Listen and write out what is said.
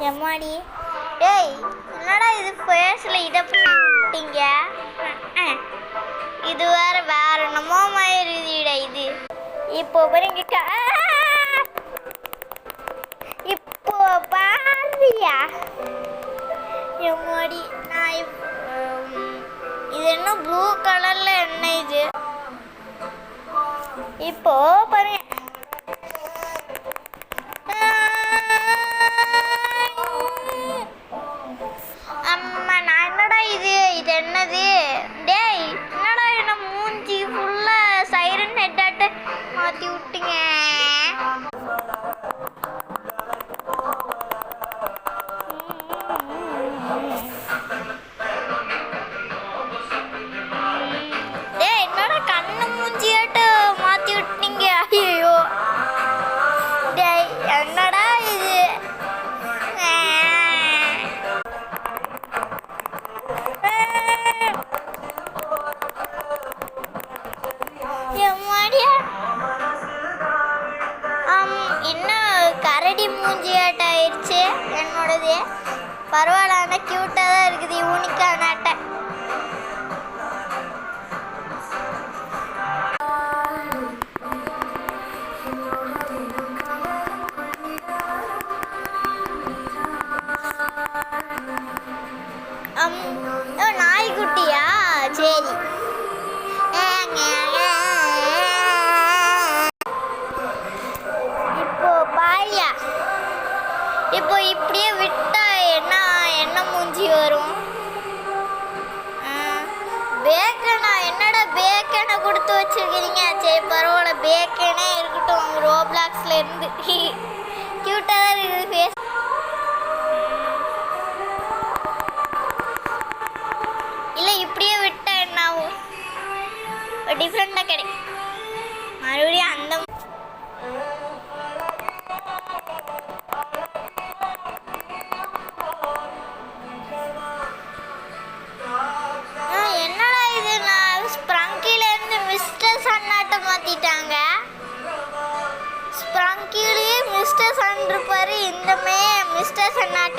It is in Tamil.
எம்மாடி டேய் என்னடா இது ஃபேஸில் இதை போட்டீங்க? இது வேற என்னமோ மாதிரிடா இது. இப்போ பாருங்க இப்போ பாருயா எம்மாடி நான் இது என்ன ப்ளூ கலரில் என்ன இது? இப்போ பாருங்க அம்மா நான் என்னடா இது என்னது? டேய் என்னடா என்ன மூஞ்சி ஃபுல்லாக சைரன் ஹெட்டாட்டு மாற்றி விட்டீங்க. டேய் என்னடா கண்ணு மூஞ்சியாட்டு மாற்றி விட்டீங்க. ஐயோ டேய் என்னடா இது? இன்னும் கரடி மூஞ்சியாட்ட ஆயிடுச்சு என்னோடது. பரவாயில்ல, ஆனால் க்யூட்டாக தான் இருக்குது. யூனிக்கான அட்டை. நாய்க்குட்டியா? சரி. இப்போ பாரியா, இப்போ இப்படியே விட்டா என்ன மூஞ்சி வரும்? பேக்கனா? என்னடா பேக்கனை கொடுத்து வச்சிருக்கிறீங்க? சரி பரவாயில்ல, பேக்கனே இருக்கட்டும். ரோப்ளாக்ஸ்ல இருந்து கியூட்டாக தான் இருக்குது ஃபேஸ். இல்லை இப்படியே விட்டா என்ன ஆகும்? டிஃப்ரெண்டாக கிடைக்கும். மறுபடியும் அந்த என்னடா இது? நான் ஸ்ப்ரங்கிலேருந்து மிஸ்டர் சன்னாட்ட மாற்றிட்டாங்க. ஸ்ப்ரங்கிலேயே மிஸ்டர் சன் இருப்பாரு, இந்தமே மிஸ்டர் சன்னாட்ட